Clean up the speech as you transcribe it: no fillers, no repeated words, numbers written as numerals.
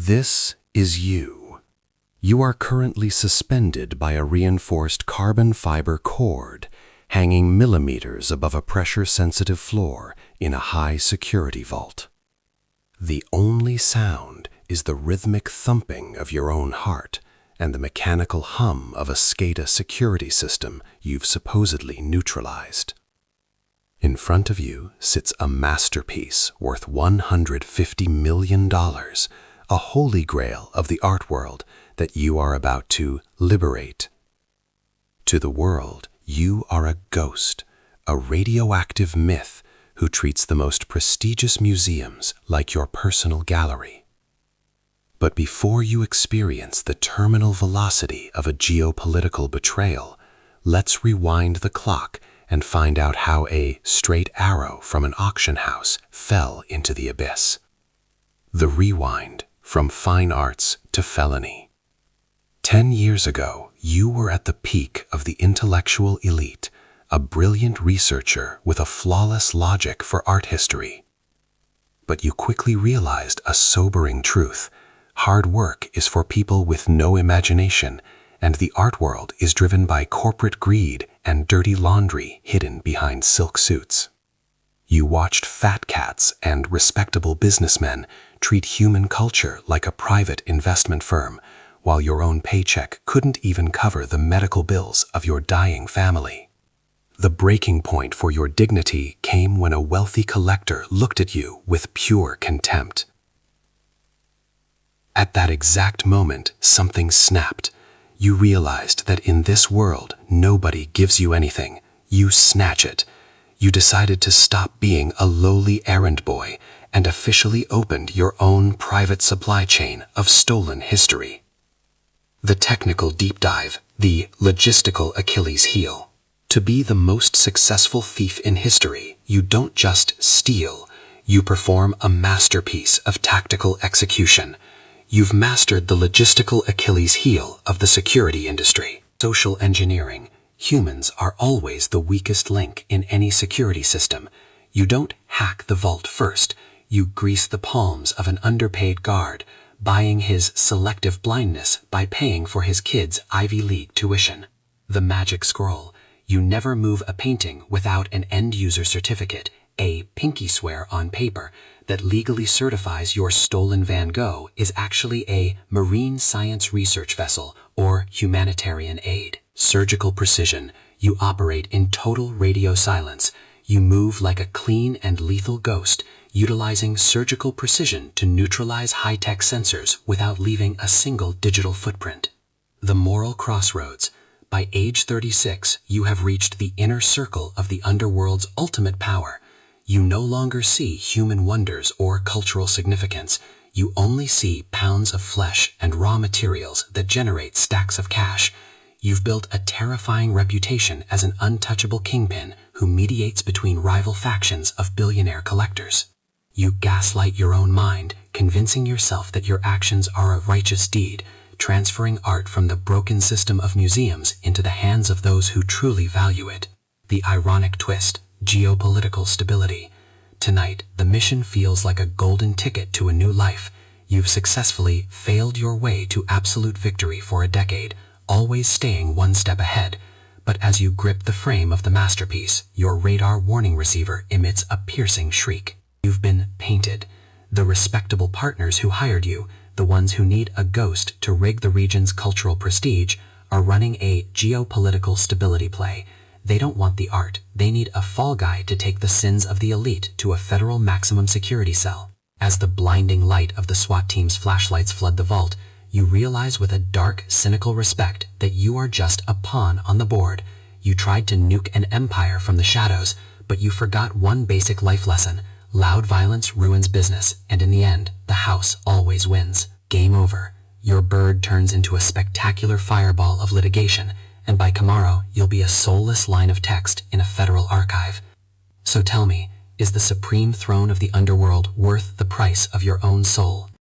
This is you. You are currently suspended by a reinforced carbon fiber cord hanging millimeters above a pressure-sensitive floor in a high-security vault. The only sound is the rhythmic thumping of your own heart and the mechanical hum of a SCADA security system you've supposedly neutralized. In front of you sits a masterpiece worth $150 million, a holy grail of the art world that you are about to liberate. To the world, you are a ghost, a radioactive myth who treats the most prestigious museums like your personal gallery. But before you experience the terminal velocity of a geopolitical betrayal, let's rewind the clock and find out how a straight arrow from an auction house fell into the abyss. The rewind from fine arts to felony. 10 years ago, you were at the peak of the intellectual elite, a brilliant researcher with a flawless logic for art history. But you quickly realized a sobering truth. Hard work is for people with no imagination, and the art world is driven by corporate greed and dirty laundry hidden behind silk suits. You watched fat cats and respectable businessmen treat human culture like a private investment firm, while your own paycheck couldn't even cover the medical bills of your dying family. The breaking point for your dignity came when a wealthy collector looked at you with pure contempt. At that exact moment, something snapped. You realized that in this world, nobody gives you anything. You snatch it. You decided to stop being a lowly errand boy and officially opened your own private supply chain of stolen history. The technical deep dive, the logistical Achilles heel. To be the most successful thief in history, you don't just steal, you perform a masterpiece of tactical execution. You've mastered the logistical Achilles heel of the security industry. Social engineering. Humans are always the weakest link in any security system. You don't hack the vault first. You grease the palms of an underpaid guard, buying his selective blindness by paying for his kids' Ivy League tuition. The magic scroll. You never move a painting without an end-user certificate, a pinky swear on paper, that legally certifies your stolen Van Gogh is actually a marine science research vessel or humanitarian aid. Surgical precision. You operate in total radio silence. You move like a clean and lethal ghost, utilizing surgical precision to neutralize high-tech sensors without leaving a single digital footprint. The moral crossroads. By age 36, you have reached the inner circle of the underworld's ultimate power. You no longer see human wonders or cultural significance. You only see pounds of flesh and raw materials that generate stacks of cash. You've built a terrifying reputation as an untouchable kingpin who mediates between rival factions of billionaire collectors. You gaslight your own mind, convincing yourself that your actions are a righteous deed, transferring art from the broken system of museums into the hands of those who truly value it. The ironic twist. Geopolitical stability. Tonight, the mission feels like a golden ticket to a new life. You've successfully failed your way to absolute victory for a decade, always staying one step ahead. But as you grip the frame of the masterpiece, your radar warning receiver emits a piercing shriek. You've been painted. The respectable partners who hired you, the ones who need a ghost to rig the region's cultural prestige, are running a geopolitical stability play. They don't want the art. They need a fall guy to take the sins of the elite to a federal maximum security cell. As the blinding light of the SWAT team's flashlights flood the vault, you realize with a dark, cynical respect that you are just a pawn on the board. You tried to nuke an empire from the shadows, but you forgot one basic life lesson. Loud violence ruins business, and in the end, the house always wins. Game over. Your bird turns into a spectacular fireball of litigation, and by tomorrow, you'll be a soulless line of text in a federal archive. So tell me, is the supreme throne of the underworld worth the price of your own soul?